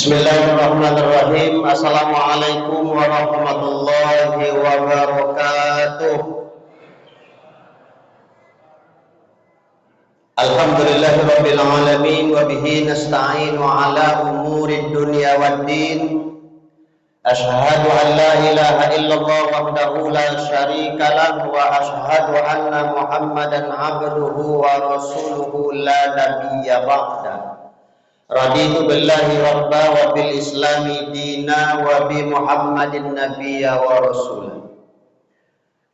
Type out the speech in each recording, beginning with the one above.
Bismillahirrahmanirrahim. Assalamualaikum warahmatullahi wabarakatuh. Alhamdulillahirabbil alamin wa bihi nasta'inu ala umurid dunya waddin. Asyhadu an la ilaha illallah wahdahu la syarika lahu wa asyhadu anna Muhammadan abduhu wa rasuluhu la nabiyya ba'da. Raditu billahi rabba wa bil islami dina wa bi Muhammadin nabiyya wa rasul.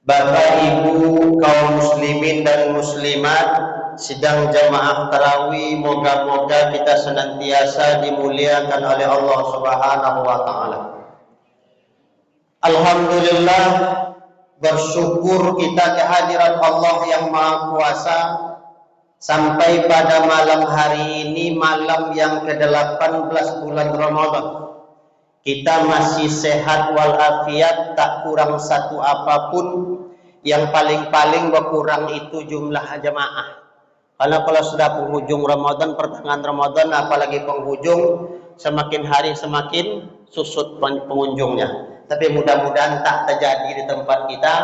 Bapak Ibu kaum muslimin dan muslimat sidang jamaah tarawih, moga-moga kita senantiasa dimuliakan oleh Allah Subhanahu wa taala. Alhamdulillah, bersyukur kita kehadirat Allah yang Maha Kuasa. Sampai pada malam hari ini, malam yang ke-18 bulan Ramadan, kita masih sehat walafiat, tak kurang satu apapun. Yang paling-paling berkurang itu jumlah jamaah. Karena kalau sudah penghujung Ramadan, pertengahan Ramadan, apalagi penghujung, semakin hari semakin susut pengunjungnya. Tapi mudah-mudahan tak terjadi di tempat kita,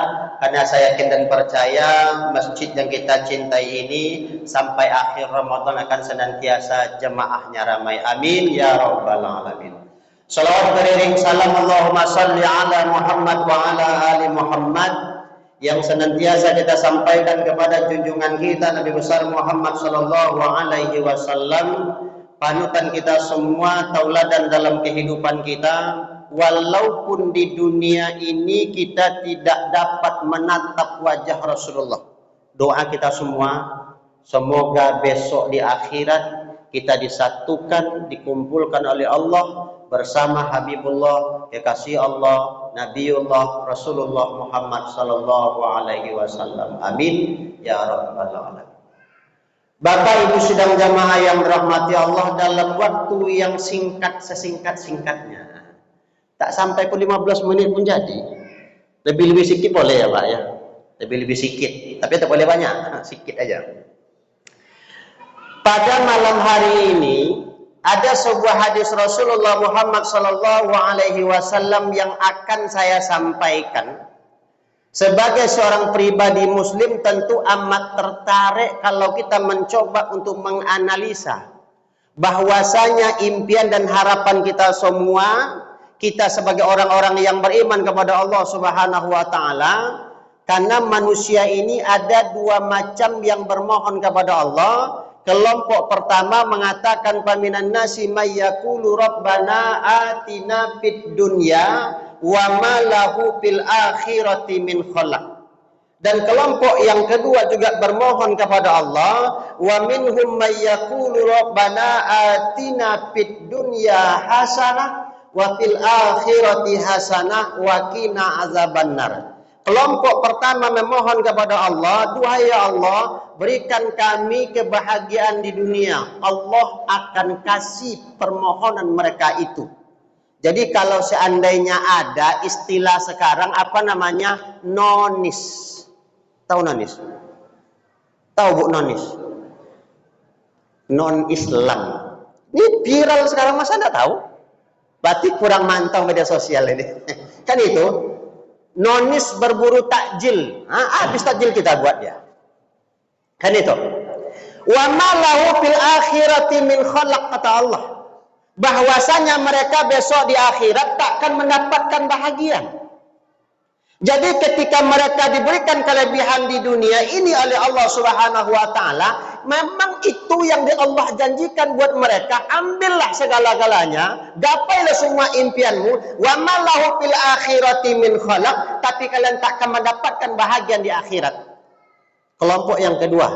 karena saya yakin dan percaya masjid yang kita cintai ini sampai akhir Ramadan akan senantiasa jemaahnya ramai. Amin ya rabbal alamin. Salawat beriring salam Allahumma salli ala Muhammad wa ala ali Muhammad, yang senantiasa kita sampaikan kepada junjungan kita Nabi besar Muhammad sallallahu alaihi wasallam, panutan kita semua, tauladan dalam kehidupan kita. Walaupun di dunia ini kita tidak dapat menatap wajah Rasulullah, doa kita semua semoga besok di akhirat kita disatukan, dikumpulkan oleh Allah bersama Habibullah, kekasih Allah, Nabiullah Rasulullah Muhammad sallallahu alaihi wasallam. Amin ya rabbal alamin. Bapak Ibu sidang jamaah yang dirahmati Allah, dalam waktu yang singkat, sesingkat-singkatnya, tak sampai pun 15 menit pun jadi. Lebih-lebih sikit boleh ya Pak ya. Lebih-lebih sikit, tapi tak boleh banyak, sikit aja. Pada malam hari ini ada sebuah hadis Rasulullah Muhammad sallallahu alaihi wasallam yang akan saya sampaikan. Sebagai seorang pribadi muslim tentu amat tertarik kalau kita mencoba untuk menganalisa bahwasanya impian dan harapan kita semua, kita sebagai orang-orang yang beriman kepada Allah Subhanahu wa taala, karena manusia ini ada dua macam yang bermohon kepada Allah. Kelompok pertama mengatakan paminan nasi may yaqulu rabbana atina fid dunya wa ma lahu fil akhirati min khalaq. Dan kelompok yang kedua juga bermohon kepada Allah, wa minhum may yaqulu rabbana atina fid dunya hasanah wa fil akhirati hasanah wa qina azabannar. Kelompok pertama memohon kepada Allah, duhai ya Allah, berikan kami kebahagiaan di dunia. Allah akan kasih permohonan mereka itu. Jadi kalau seandainya ada istilah sekarang apa namanya? Nonis. Tahu nonis? Tahu Bu nonis? Non Islam. Ini viral sekarang, masa enggak tahu? Berarti kurang mantau media sosial ini. Kan itu nonis berburu takjil. Habis takjil kita buat dia. Kan itu. Wa ma lahu fil akhirati min khalaq, kata Allah. Bahwasanya mereka besok di akhirat takkan mendapatkan bahagia. Jadi ketika mereka diberikan kelebihan di dunia ini oleh Allah Subhanahu wa taala, memang itu yang Allah janjikan buat mereka. Ambillah segala-galanya, gapailah semua impianmu. Wa ma lahu fil akhirati min khalaq, tapi kalian takkan mendapatkan bahagia di akhirat. Kelompok yang kedua,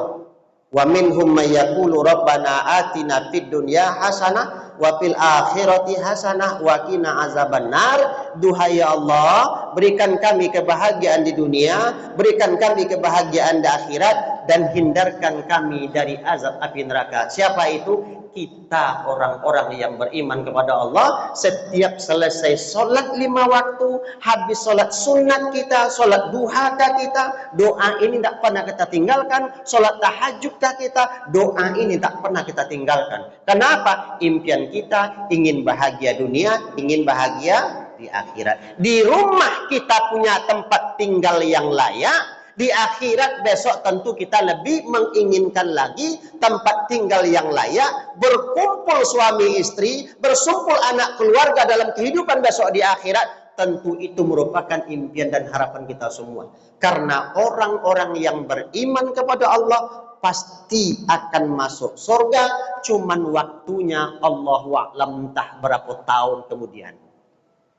wa minhum may yaqulu rabbana atina fid dunya hasanah wa fil akhirati hasanah wa qina azabannar. Duhai ya Allah, berikan kami kebahagiaan di dunia, berikan kami kebahagiaan di akhirat, dan hindarkan kami dari azab api neraka. Siapa itu? kita orang-orang yang beriman kepada Allah, setiap selesai sholat 5 waktu, habis sholat sunat kita, sholat duha kita, doa ini tak pernah kita tinggalkan, sholat tahajud kita, doa ini tak pernah kita tinggalkan. Kenapa? Impian kita ingin bahagia dunia, ingin bahagia di akhirat. Di rumah kita punya tempat tinggal yang layak, di akhirat besok tentu kita lebih menginginkan lagi tempat tinggal yang layak, berkumpul suami istri, bersumpul anak keluarga dalam kehidupan besok di akhirat. Tentu itu merupakan impian dan harapan kita semua. Karena orang-orang yang beriman kepada Allah pasti akan masuk surga, cuman waktunya Allahu a'lam entah berapa tahun kemudian.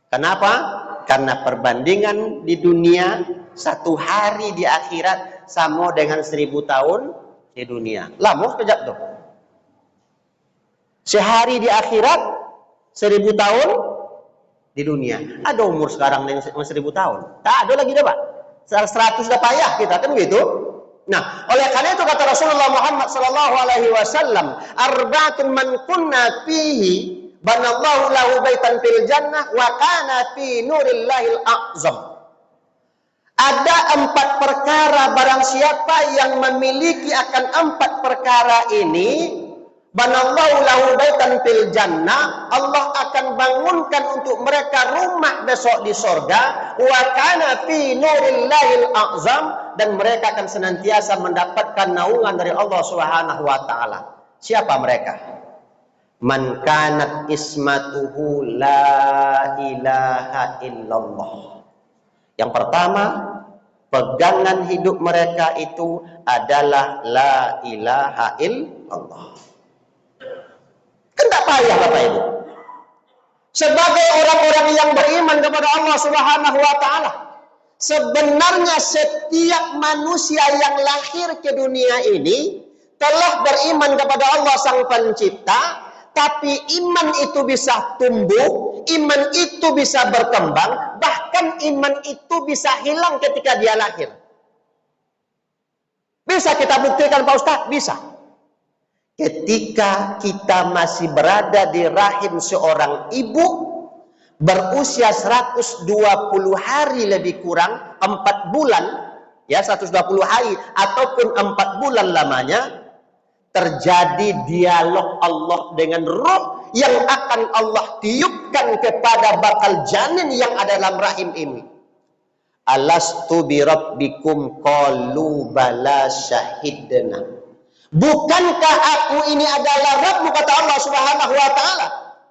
Kenapa? Karena perbandingan di dunia, 1 hari di akhirat sama dengan 1000 tahun di dunia. Lama sekejap tuh. Sehari di akhirat, 1000 tahun di dunia. Ada umur sekarang yang 1000 tahun? Tak ada lagi dah, Pak. 100 dah payah kita, kan begitu? Nah, oleh karena itu kata Rasulullah Muhammad sallallahu alaihi wasallam, arba'atun man kunna fihi banallahu lahu baitan fil jannah wa kana fi nurillahil a'zam. Ada 4 perkara barang siapa yang memiliki akan 4 perkara ini, banallahu lahu baitan fil jannah, Allah akan bangunkan untuk mereka rumah besok di surga, wa kana fi nurillahil a'zam, dan mereka akan senantiasa mendapatkan naungan dari Allah Subhanahu wa taala. Siapa mereka? Man kanat ismatuhu la ilaha illallah. Yang pertama, pegangan hidup mereka itu adalah la ilaha illallah. Kan tak payah Bapak Ibu. Sebagai orang-orang yang beriman kepada Allah Subhanahu wa taala, sebenarnya setiap manusia yang lahir ke dunia ini telah beriman kepada Allah Sang Pencipta. Tapi iman itu bisa tumbuh, iman itu bisa berkembang, bahkan iman itu bisa hilang ketika dia lahir. Bisa kita buktikan Pak Ustaz? Bisa. Ketika kita masih berada di rahim seorang ibu, berusia 120 hari lebih kurang, 4 bulan, ya 120 hari, ataupun 4 bulan lamanya, terjadi dialog Allah dengan roh yang akan Allah tiupkan kepada bakal janin yang ada dalam rahim ini. Alastu bi rabbikum qalu bala syahidna. Bukankah aku ini adalah Rabbmu, kata Allah Subhanahu wa taala.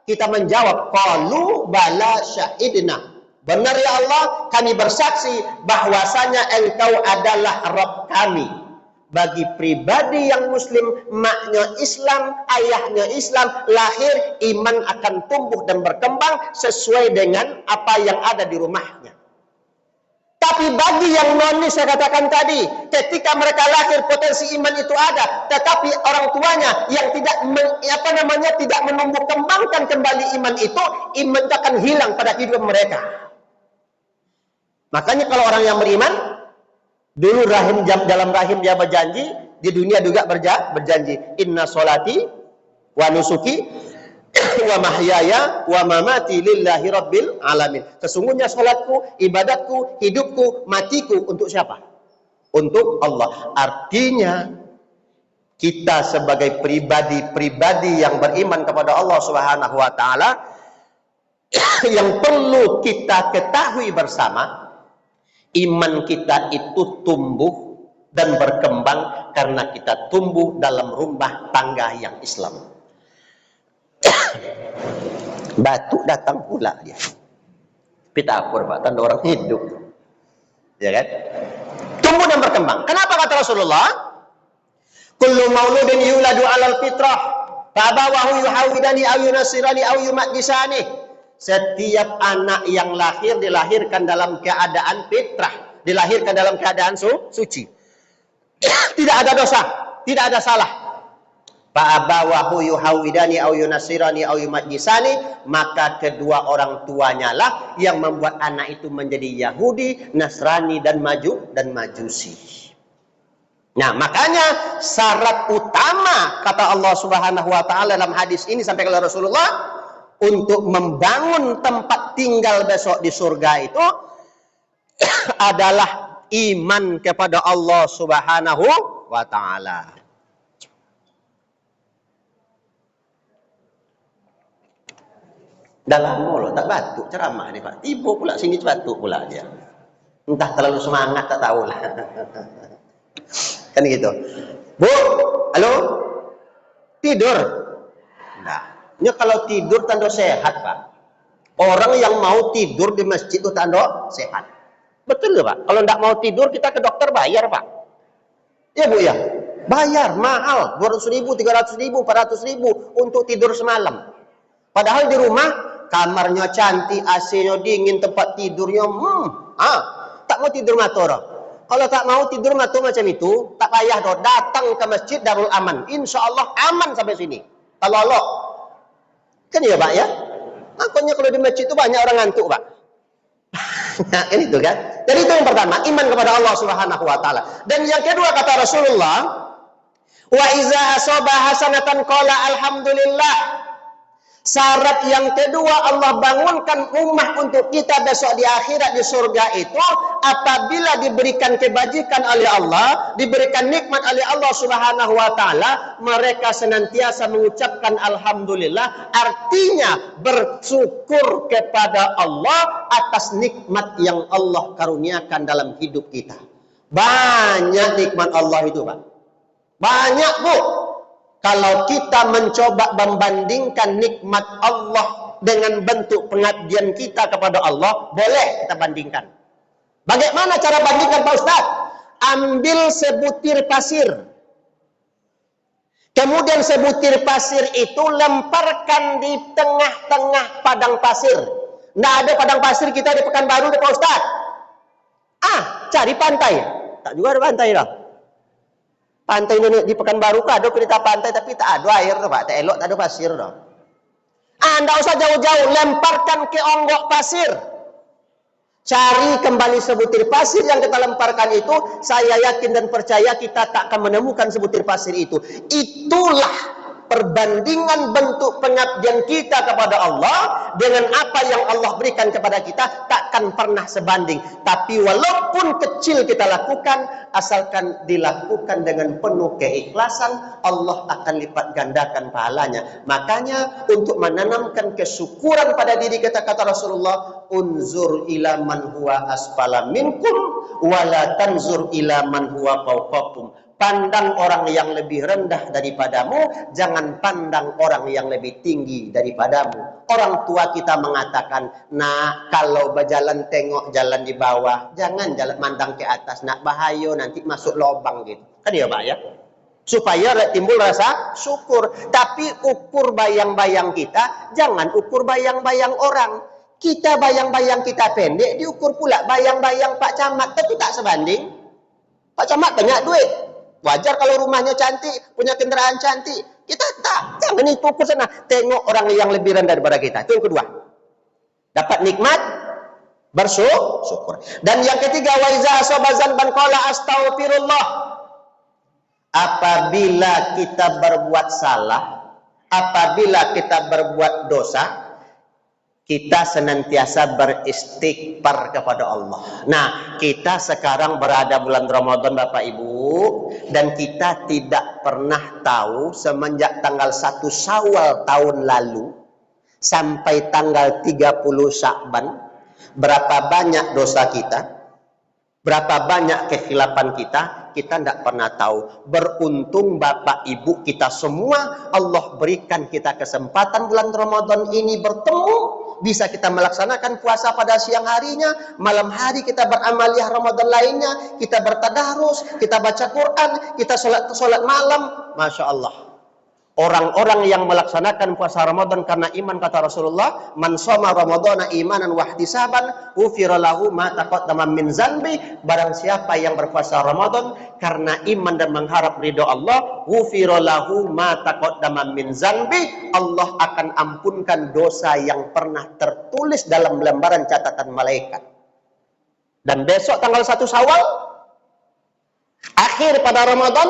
Kita menjawab qalu bala syahidna. Benar ya Allah, kami bersaksi bahwasanya Engkau adalah Rabb kami. Bagi pribadi yang muslim, maknya Islam, ayahnya Islam, lahir, iman akan tumbuh dan berkembang sesuai dengan apa yang ada di rumahnya. Tapi bagi yang non, saya katakan tadi, ketika mereka lahir potensi iman itu ada, tetapi orang tuanya yang tidak tidak menumbuh kembangkan kembali iman itu akan hilang pada hidup mereka. Makanya kalau orang yang beriman, dulu dalam rahim dia berjanji, di dunia juga berjanji. Inna sholati wa nusuki wa mahyaya wa mamati lillahi rabbil alamin. Sesungguhnya salatku, ibadatku, hidupku, matiku untuk siapa? Untuk Allah. Artinya kita sebagai pribadi yang beriman kepada Allah Subhanahu wa taala, yang perlu kita ketahui bersama, iman kita itu tumbuh dan berkembang karena kita tumbuh dalam rumah tangga yang Islam. Batuk datang pula dia. Pitapur Pak, tanda orang hidup. Ya kan? Tumbuh dan berkembang. Kenapa kata Rasulullah? Kullu mauludin yuladu 'alal fitrah, fa abawahu yuhawidani aw yunasirani aw yumajjisani. Setiap anak yang lahir dilahirkan dalam keadaan fitrah, dilahirkan dalam keadaan suci. Tidak ada dosa, tidak ada salah. Fa'abawahu yuhawidani au yunasirani au yumajjisani, maka kedua orang tuanya lah yang membuat anak itu menjadi Yahudi, Nasrani dan Majusi. Nah, makanya syarat utama kata Allah Subhanahu wa taala dalam hadis ini sampai oleh Rasulullah untuk membangun tempat tinggal besok di surga itu adalah iman kepada Allah Subhanahu wa taala. Dalam mulut tak batuk ceramah nih Pak. Tiba pula sini batuk pula dia. Entah terlalu semangat tak tahulah. Kan gitu. Bu, halo? Tidur? Nah, ini kalau tidur tanda sehat, Pak. Orang yang mau tidur di masjid itu tanda sehat. Betul nggak, Pak? Kalau tidak mau tidur kita ke dokter bayar, Pak. Ya, Bu ya. Bayar mahal, 200.000, 300.000, 400.000 untuk tidur semalam. Padahal di rumah kamarnya cantik, AC-nya dingin, tempat tidurnya tak mau tidur mator. Kalau tak mau tidur mator macam itu, tak payah doh, datang ke masjid Darul Aman. Insya Allah aman sampai sini. Kalau Allah, kan ya Pak ya. Makanya kalau di masjid itu banyak orang ngantuk Pak. Nah, ini itu kan. Jadi itu yang pertama, iman kepada Allah Subhanahu wa taala. Dan yang kedua kata Rasulullah, wa iza asaba hasanatan qala alhamdulillah. Syarat yang kedua Allah bangunkan ummah untuk kita besok di akhirat di surga itu apabila diberikan kebajikan oleh Allah, diberikan nikmat oleh Allah Subhanahu wa taala, mereka senantiasa mengucapkan alhamdulillah, artinya bersyukur kepada Allah atas nikmat yang Allah karuniakan dalam hidup kita. Banyak nikmat Allah itu, Pak. Banyak, Bu. Kalau kita mencoba membandingkan nikmat Allah dengan bentuk pengabdian kita kepada Allah, boleh kita bandingkan. Bagaimana cara bandingkan Pak Ustaz? Ambil sebutir pasir. Kemudian sebutir pasir itu lemparkan di tengah-tengah padang pasir. Nggak ada padang pasir kita di Pekanbaru Pak Ustaz. Cari pantai. Tak juga ada pantai dah. Pantai di Pekanbaru kan ada cerita pantai tapi tak ada air Pak, tak elok, tak ada pasir dah. Anda usah jauh-jauh, lemparkan ke onggok pasir. Cari kembali sebutir pasir yang kita lemparkan itu, saya yakin dan percaya kita tak akan menemukan sebutir pasir itu. Itulah perbandingan bentuk pengabdian kita kepada Allah dengan apa yang Allah berikan kepada kita takkan pernah sebanding. Tapi walaupun kecil kita lakukan, asalkan dilakukan dengan penuh keikhlasan, Allah akan lipat gandakan pahalanya. Makanya untuk menanamkan kesyukuran pada diri kita, kata Rasulullah, unzur ila man huwa asfala minkum wala tanzur ila man huwa fawqakum. Pandang orang yang lebih rendah daripadamu, jangan pandang orang yang lebih tinggi daripadamu. Orang tua kita mengatakan, nak kalau berjalan tengok jalan di bawah, jangan jalan mandang ke atas, nak bahaya nanti masuk lubang gitu. Kan ya Pak ya? Supaya timbul rasa syukur. Tapi ukur bayang-bayang kita, jangan ukur bayang-bayang orang. Kita bayang-bayang kita pendek, diukur pula bayang-bayang Pak Camat, tapi tak sebanding. Pak Camat banyak duit. Wajar kalau rumahnya cantik, punya kendaraan cantik. Kita tak, jangan itu ukur sana. Tengok orang yang lebih rendah daripada kita. Itu yang kedua. Dapat nikmat, bersyukur. Dan yang ketiga, wa iza asaba zanban qala astaghfirullah. Apabila kita berbuat salah, apabila kita berbuat dosa, kita senantiasa beristighfar kepada Allah. Nah, kita sekarang berada bulan Ramadan Bapak Ibu, dan kita tidak pernah tahu semenjak tanggal 1 Syawal tahun lalu sampai tanggal 30 Sya'ban berapa banyak dosa kita, berapa banyak kekhilapan kita tidak pernah tahu. Beruntung Bapak Ibu kita semua, Allah berikan kita kesempatan bulan Ramadan ini bertemu. Bisa kita melaksanakan puasa pada siang harinya, malam hari kita beramaliyah Ramadan lainnya, kita bertadarus, kita baca Quran, kita sholat malam. Masya Allah. Orang-orang yang melaksanakan puasa Ramadan karena iman, kata Rasulullah, man shoma ramadhana imanan wa ihtisaban ghufira lahu ma taqaddama min zanbi. Barang siapa yang berpuasa Ramadan karena iman dan mengharap ridha Allah, ghufira lahu ma taqaddama min zanbi, Allah akan ampunkan dosa yang pernah tertulis dalam lembaran catatan malaikat. Dan besok tanggal 1 Syawal terakhir pada Ramadan,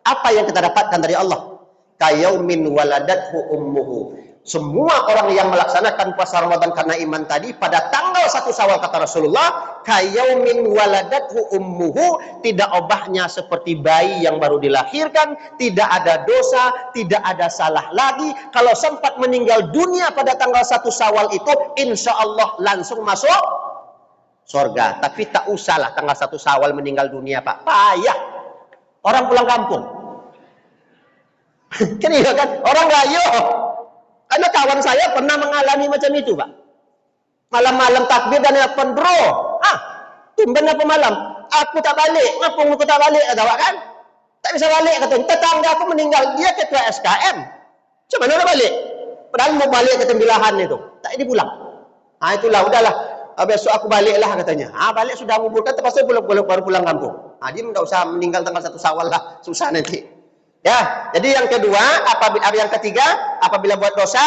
apa yang kita dapatkan dari Allah? Kayaumin waladathu ummuhu. Semua orang yang melaksanakan puasa Ramadan karena iman tadi, pada tanggal 1 Syawal kata Rasulullah, kayaumin waladathu ummuhu, tidak obahnya seperti bayi yang baru dilahirkan, tidak ada dosa, tidak ada salah lagi. Kalau sempat meninggal dunia pada tanggal 1 Syawal itu, insya Allah langsung masuk surga. Tapi tak usahlah tanggal 1 Syawal meninggal dunia, Pak. Payah. Orang pulang kampung. Kan iya kan? Orang rayo. Karena kawan saya pernah mengalami macam itu, Pak. Malam-malam takbir dan nelfon, bro. Tumben apa malam? Aku tak balik. Ngapung aku tak balik? Kata Pak kan? Tak bisa balik. Kata, tetangga aku meninggal. Dia ketua SKM. Macam mana nak balik? Padahal mau balik ke Tembilahan itu. Tak ini pulang. Itulah, udahlah. Besok aku baliklah katanya. Balik sudah nguburkan, terpaksa baru pulang kampung. Dia tidak usah meninggal tanggal 1 Syawal lah. Susah nanti. Ya, jadi yang kedua, yang ketiga, apabila buat dosa,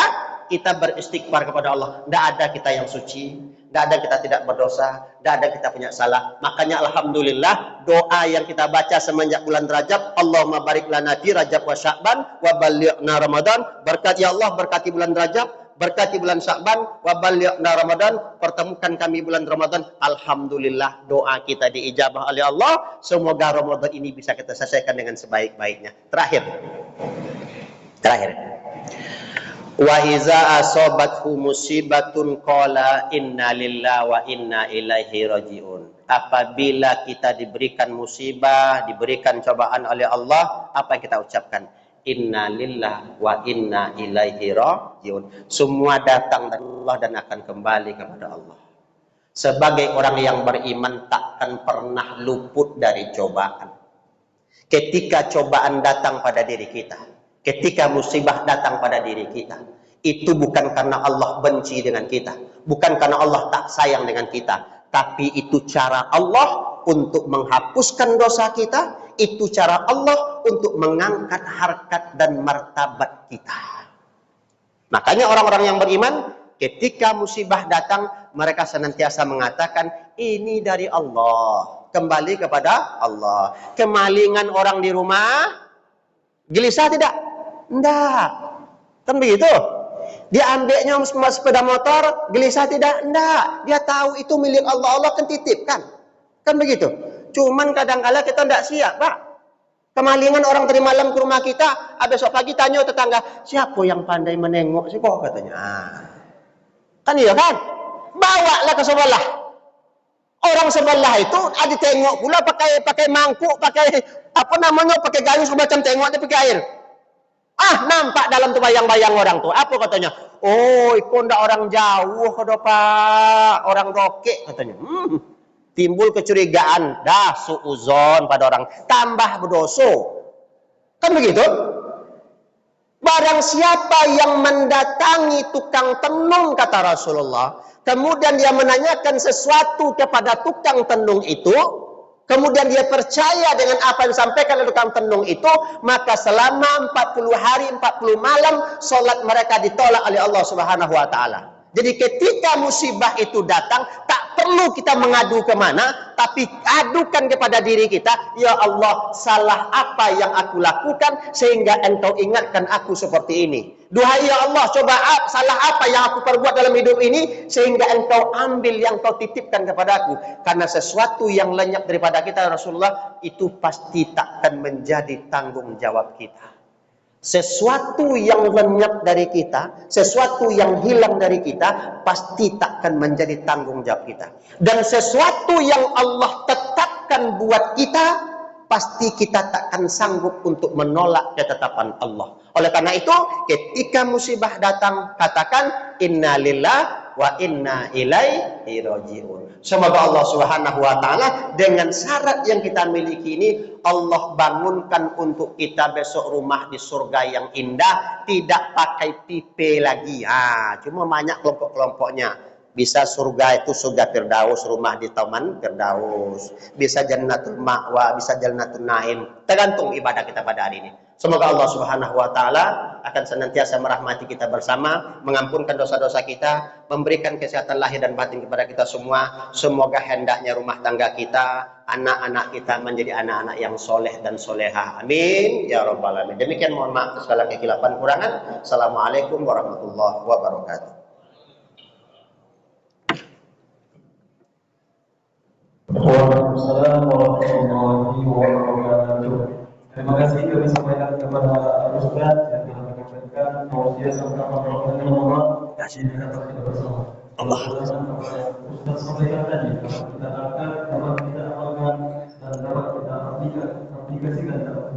kita beristighfar kepada Allah. Tidak ada kita yang suci, tidak ada kita tidak berdosa, tidak ada kita punya salah. Makanya alhamdulillah, doa yang kita baca semenjak bulan Rajab, Allahumma barik lana fi Rajab wa Sya'ban wa ballighna Ramadan. Berkati ya Allah, berkati bulan Rajab, berkati bulan Sya'ban, wa ballighna Ramadan, pertemukan kami bulan Ramadan. Alhamdulillah, doa kita diijabah oleh Allah. Semoga Ramadan ini bisa kita selesaikan dengan sebaik-baiknya. Terakhir. Wa iza asobathu musibatun qala inna lillahi wa inna ilaihi rajiun. Apabila kita diberikan musibah, diberikan cobaan oleh Allah, apa yang kita ucapkan? Inna lillahi wa inna ilaihi rajiun. Semua datang dari Allah dan akan kembali kepada Allah. Sebagai orang yang beriman takkan pernah luput dari cobaan. Ketika cobaan datang pada diri kita, ketika musibah datang pada diri kita, itu bukan karena Allah benci dengan kita, bukan karena Allah tak sayang dengan kita, tapi itu cara Allah untuk menghapuskan dosa kita, itu cara Allah untuk mengangkat harkat dan martabat kita. Makanya orang-orang yang beriman, ketika musibah datang, mereka senantiasa mengatakan, ini dari Allah, kembali kepada Allah. Kemalingan orang di rumah, gelisah tidak? Enggak. Kan begitu? Dia ambilnya sepeda motor, gelisah tidak? Enggak. Dia tahu itu milik Allah, Allah kan titipkan. Kan begitu? Cuman kadang-kala kita tidak siap, Pak. Kemalingan orang tadi malam ke rumah kita, besok pagi tanya tetangga, siapa yang pandai menengok sih kok katanya. Kan iya kan? Bawalah ke sebelah. Orang sebelah itu ada tengok pula pakai mangkuk, pakai pakai gayung semacam tengok dia pakai air. Nampak dalam tu bayang-bayang orang tu. Apa katanya? Oh, itu ndak orang jauh ke Pak, orang Roke katanya. Timbul kecurigaan, dah suuzon pada orang, tambah berdosa. Kan begitu? Barang siapa yang mendatangi tukang tenung kata Rasulullah, kemudian dia menanyakan sesuatu kepada tukang tenung itu, kemudian dia percaya dengan apa yang disampaikan oleh tukang tenung itu, maka selama 40 hari 40 malam solat mereka ditolak oleh Allah Subhanahu wa taala. Jadi ketika musibah itu datang, tak perlu kita mengadu kemana, tapi adukan kepada diri kita, ya Allah, salah apa yang aku lakukan sehingga engkau ingatkan aku seperti ini. Duhai ya Allah, coba salah apa yang aku perbuat dalam hidup ini sehingga engkau ambil yang kau titipkan kepada aku. Karena sesuatu yang lenyap daripada kita Rasulullah, itu pasti takkan menjadi tanggung jawab kita. Sesuatu yang lenyap dari kita, sesuatu yang hilang dari kita, pasti takkan menjadi tanggung jawab kita. Dan sesuatu yang Allah tetapkan buat kita, pasti kita takkan sanggup untuk menolak ketetapan Allah. Oleh karena itu, ketika musibah datang, katakan inna lillahi wa inna ilaihi rajiun. Semoga Allah Subhanahu wa taala dengan syarat yang kita miliki ini, Allah bangunkan untuk kita besok rumah di surga yang indah, tidak pakai pipe lagi. Cuma banyak kelompok-kelompoknya Bisa surga itu surga Firdaus, rumah di Taman Firdaus. Bisa jannatul ma'wa, bisa jannatul naim. Tergantung ibadah kita pada hari ini. Semoga Allah Subhanahu wa taala akan senantiasa merahmati kita bersama, mengampunkan dosa-dosa kita, memberikan kesehatan lahir dan batin kepada kita semua. Semoga hendaknya rumah tangga kita, anak-anak kita menjadi anak-anak yang soleh dan solehah. Amin ya rabbal alamin. Demikian, mohon maaf segala kekhilafan kurangan. Assalamualaikum warahmatullahi wabarakatuh. Waalaikumsalam warahmatullahi wabarakatuh. Terima kasih kami sampaikan kepada Ustaz yang telah menyampaikan tausiah serta Allah. Kasih kita bersama. Allah. Ustaz sampaikan tadi, kita akan dapat kita amalkan dan dapat kita aplikasikan dalam